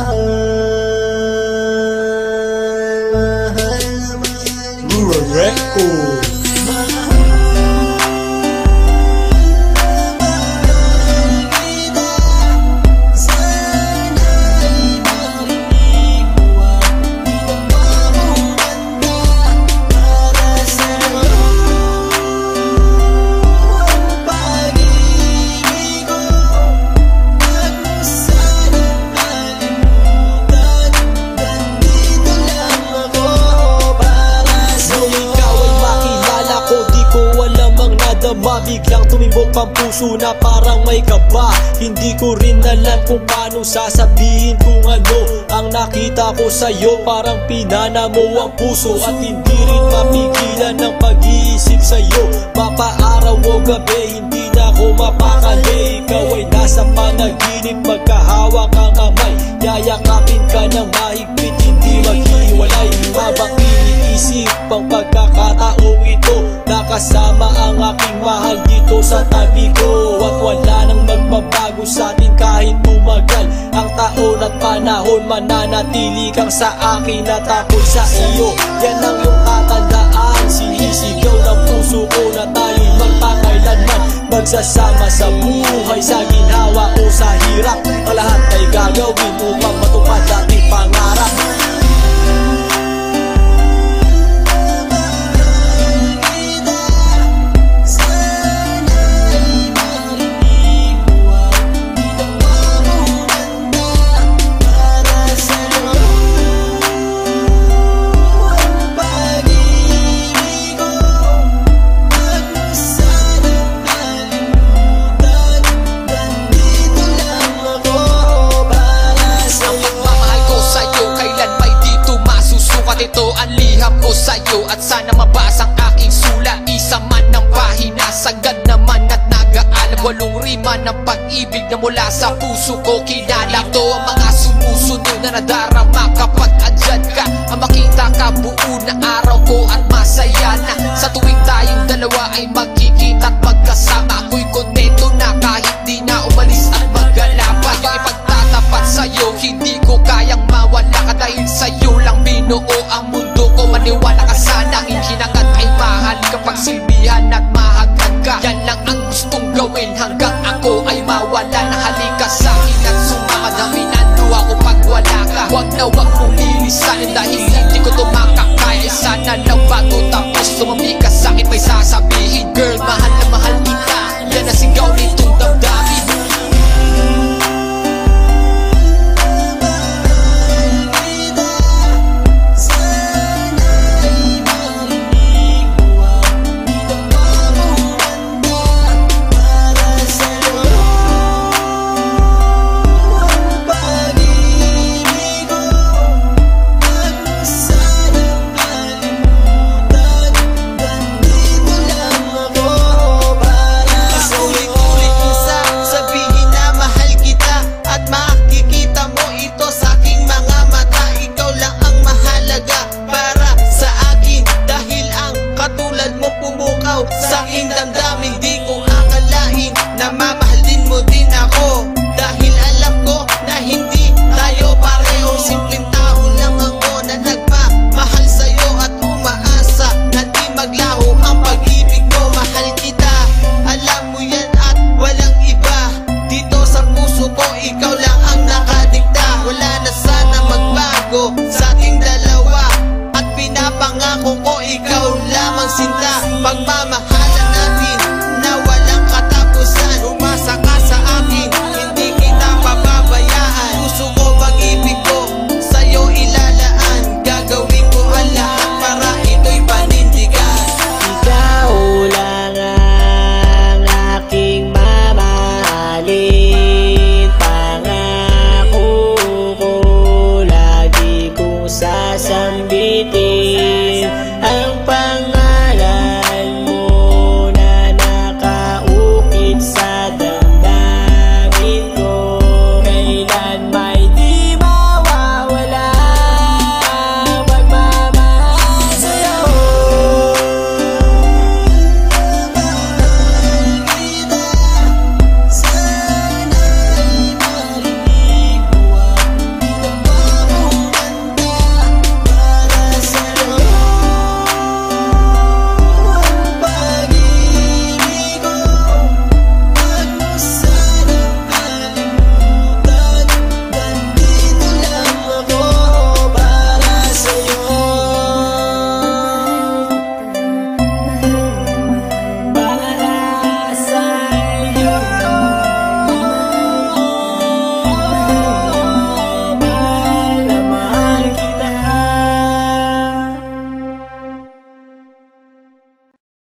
mahal, mahal na mahal kita. Record. Biglang tumibok ang puso na parang may kaba. Hindi ko rin alam kung paano sasabihin kung ano ang nakita ko sa'yo. Parang pinana mo ang puso at hindi rin mapigilan ng pag-iisip sa'yo. Mapaaraw o gabi, hindi na ako mapakali. Ikaw ay nasa panaginip, magkahawak ang kamay. Yayakapin ka ng mahigpit, hindi maghiwalay. Habang iniisip ang pagkakataong ito, nakasama ang aking mahal dito sa tabi ko. At wala nang magbabago sa atin kahit tumagal ang taon at panahon. Mananatili kang sa akin at ako'y sa iyo. Yan ang iyong tatandaan. Sinisigaw ng puso ko na tayo'y magpakailanman magsasama sa buhay, sa ginhawa o sa hirap. Ang lahat ay gagawin upang matupad ating pangarap. Ito ang liham ko sa'yo at sana mabasa ang aking sulat. Isa man ng pahina, sagad naman at nag-aalab. 8 rima ng pag-ibig na mula sa puso ko kinala. Ito ang mga sumusunod na nadarama kapag andyan ka. Ang makita ka buo na araw ko at masaya na. Sa tuwing tayong dalawa ay magkikita at magkasama, ako'y kontento na kahit di na umalis at magala pa. Yung ipagtatapat sa'yo, hindi ko kayang mawala ka. Dahil sa'yo lang binuo ang mundo ko. Maniwala ka sana, ang hinangad ay mahal kapag silbihan at mahagkan ka. Yan lang ang gustong gawin hanggang ako ay mawala na. Halika sa'kin at sumama, daminando ako pag wala ka. Huwag na huwag mong lilisanin dahil hindi ko ito makakaya. Sana lang bago tapos tumami ka sa'kin may sasabihin. Girl, mahal na mahal kita, yan ang sigaw nitong damdamin. Sa aking damdamin, di ko akalain na mamahal din mo din ako. Dahil alam ko na hindi tayo pareho. Simpleng tao lang ako na nagmamahal sa'yo at umaasa na di maglaho ang pag-ibig ko. Mahal kita, alam mo yan at walang iba. Dito sa puso ko, ikaw lang ang nakadikta. Wala na sana magbago sa ating dalawa at pinapangako ko ikaw lamang sinta. Pagmamahal